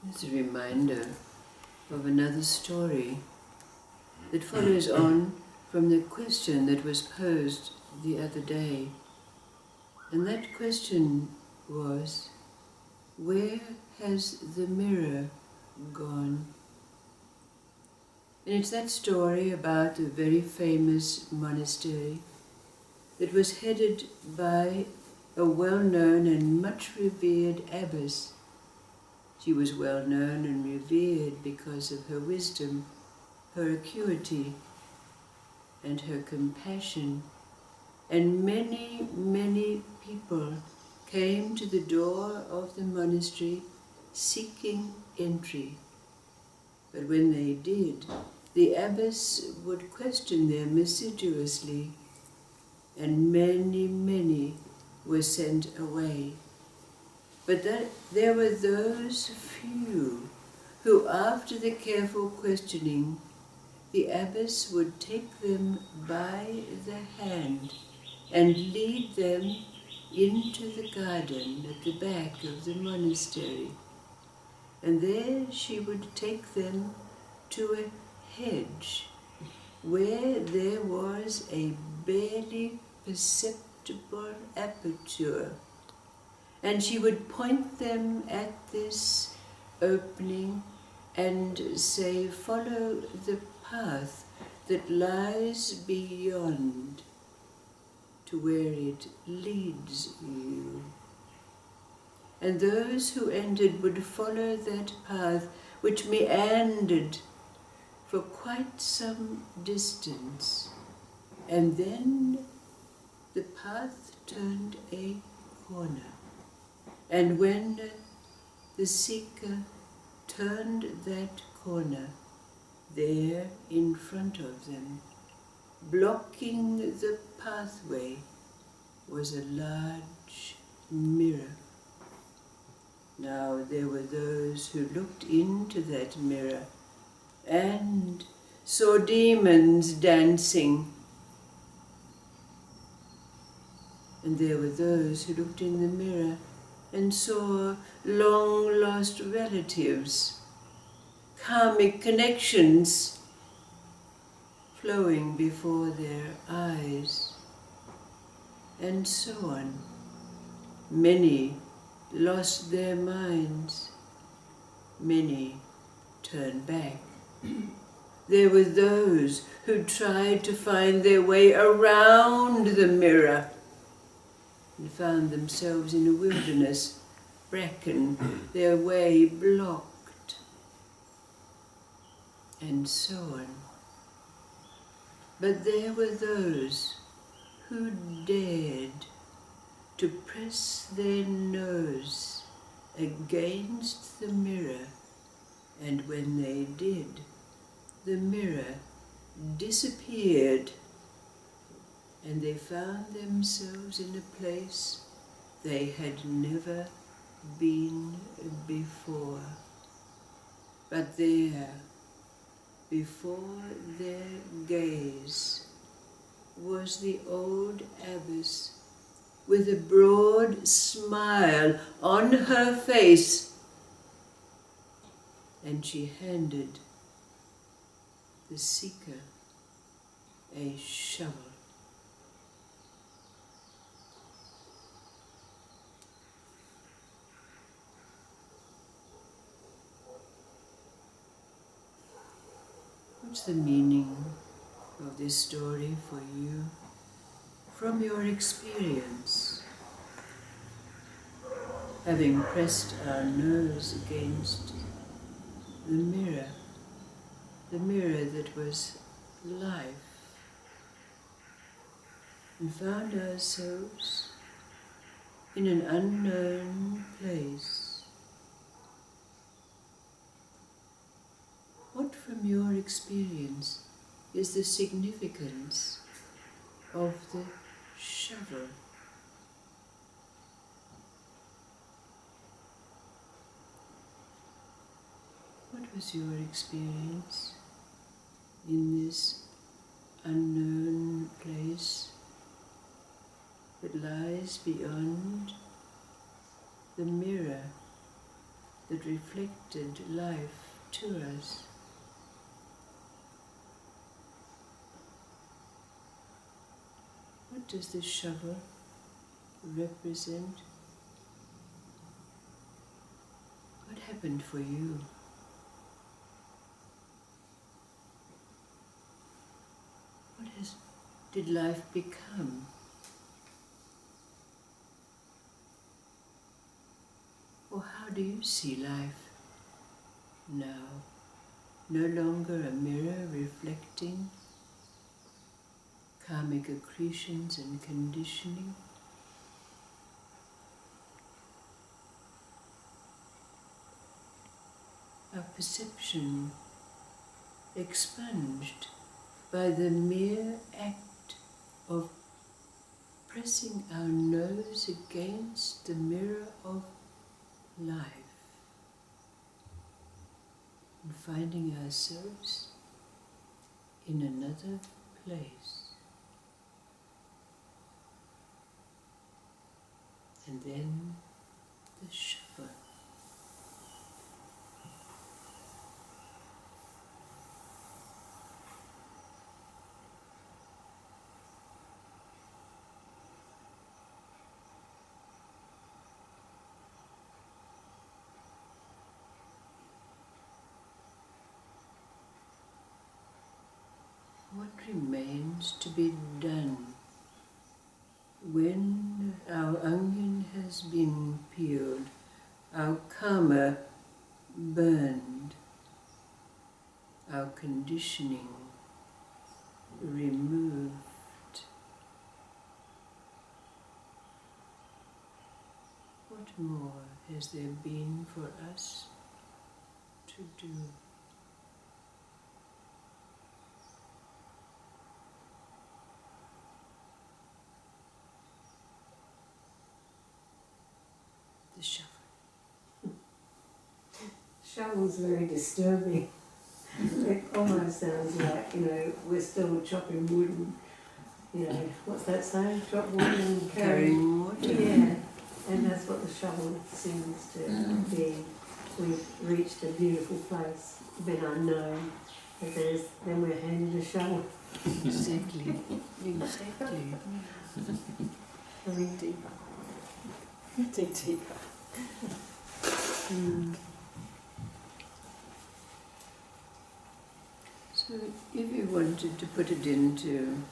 It's a reminder of another story that follows on from the question that was posed the other day. And that question was, where has the mirror gone? And it's that story about a very famous monastery that was headed by a well-known and much revered abbess. She was well known and revered because of her wisdom, her acuity, and her compassion. And many, many people came to the door of the monastery seeking entry. But when they did, the abbess would question them assiduously, and many, many were sent away. But there were those few who, after the careful questioning, the abbess would take them by the hand and lead them into the garden at the back of the monastery. And there she would take them to a hedge where there was a barely perceptible aperture. And she would point them at this opening and say, follow the path that lies beyond to where it leads you. And those who entered would follow that path which meandered for quite some distance. And then the path turned a corner. And when the seeker turned that corner, there in front of them, blocking the pathway, was a large mirror. Now there were those who looked into that mirror and saw demons dancing. And there were those who looked in the mirror and saw long-lost relatives, karmic connections flowing before their eyes, and so on. Many lost their minds, many turned back. There were those who tried to find their way around the mirror and found themselves in a wilderness, bracken, their way blocked, and so on. But there were those who dared to press their nose against the mirror, and when they did, the mirror disappeared, and they found themselves in a place they had never been before. But there, before their gaze, was the old abbess with a broad smile on her face, and she handed the seeker a shovel. What's the meaning of this story for you from your experience? Having pressed our nose against the mirror that was life, and found ourselves in an unknown place. What from your experience is the significance of the shovel? What was your experience in this unknown place that lies beyond the mirror that that reflected life to us. What does this shovel represent? What happened for you? Did life become? Or how do you see life now? No longer a mirror reflecting karmic accretions and conditioning? Our perception expunged by the mere act of pressing our nose against the mirror of life and finding ourselves in another place. And then the shovel. What remains to be done when our onion has been peeled, our karma burned, our conditioning removed? What more has there been for us to do? The shovel. Shovel's very disturbing. It almost sounds like, we're still chopping wood and, what's that saying? Chop wood and Carrying water. Yeah, and that's what the shovel seems to be. We've reached a beautiful place, been unknown, but then we're handed a shovel. Exactly. Exactly. Going deeper. Dig deeper. So if you wanted to put it into,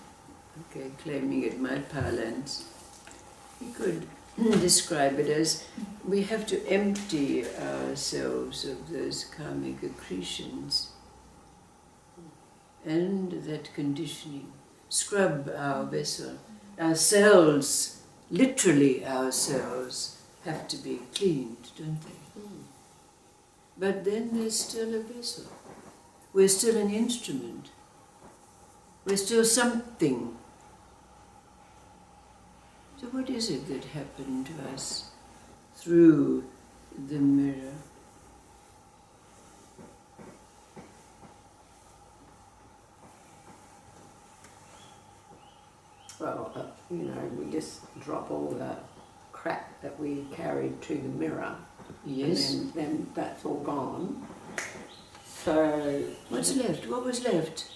claiming it my parlance, you could describe it as we have to empty ourselves of those karmic accretions and that conditioning. Scrub our vessel. Ourselves, literally ourselves, have to be cleaned, don't they? But then there's still a vessel. We're still an instrument. We're still something. So what is it that happened to us through the mirror? Well, we just drop all the crap that we carried to the mirror. Yes. And then that's all gone. So... What's left? What was left?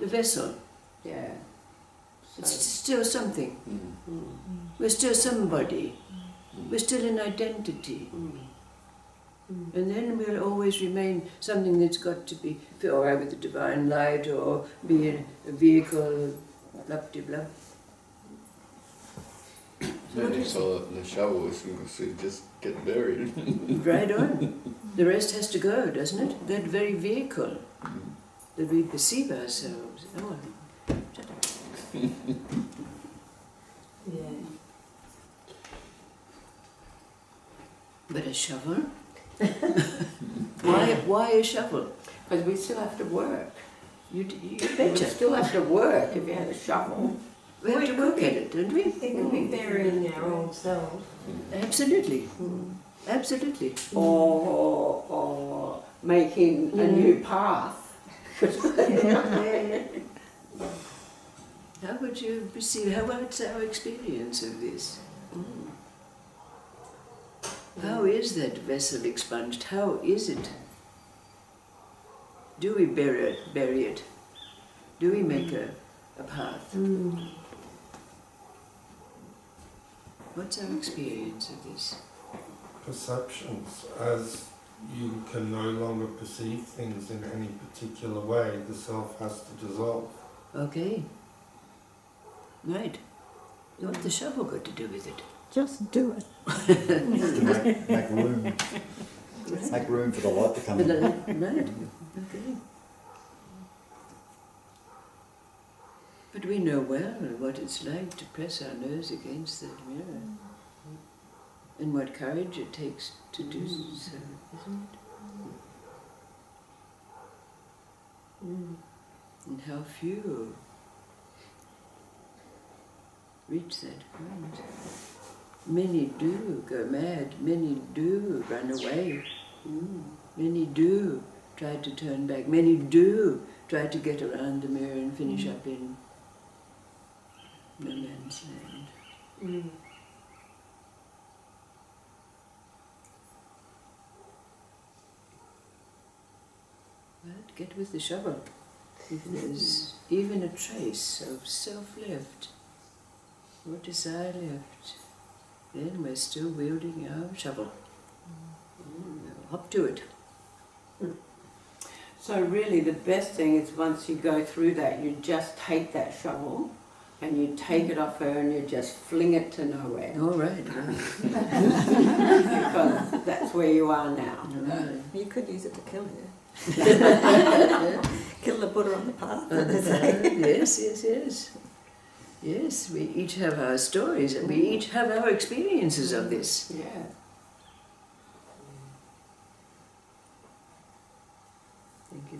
The vessel. Yeah. It's still something. Mm. We're still somebody. We're still an identity. And then we'll always remain something that's got to be filled out with the divine light or be a vehicle, blah-de-blah. Then you saw the shovel was going to just get buried. Right on. The rest has to go, doesn't it? That very vehicle that we perceive ourselves. Oh, shut up. Yeah. But a shovel? Why a shovel? Because we still have to work. You You betcha. still have to work if you had a shovel. We have to work at it, don't we? It could be burying our old self. Absolutely. Absolutely. Or making a new path. How would you perceive, what's our experience of this? How is that vessel expunged? How is it? Do we bury it? Do we make a path? What's our experience of this? Perceptions. As you can no longer perceive things in any particular way, the self has to dissolve. Okay. Right. What's the shovel got to do with it? Just do it. To make room. Make room for the light to come in. Right. Okay. But we know well what it's like to press our nose against that mirror. And what courage it takes to do so, isn't it? And how few reach that point. Many do go mad, many do run away, many do try to turn back, many do try to get around the mirror and finish up in no man's land. But get with the shovel. If there's even a trace of self left, or desire left, then we're still wielding our shovel. Hop to it. So really the best thing is once you go through that, you just take that shovel and you take it off her and you just fling it to nowhere. All right. Because that's where you are now. You could use it to kill her. Kill the Buddha on the path. Yes. Yes, we each have our stories and we each have our experiences of this. Yeah. Thank you.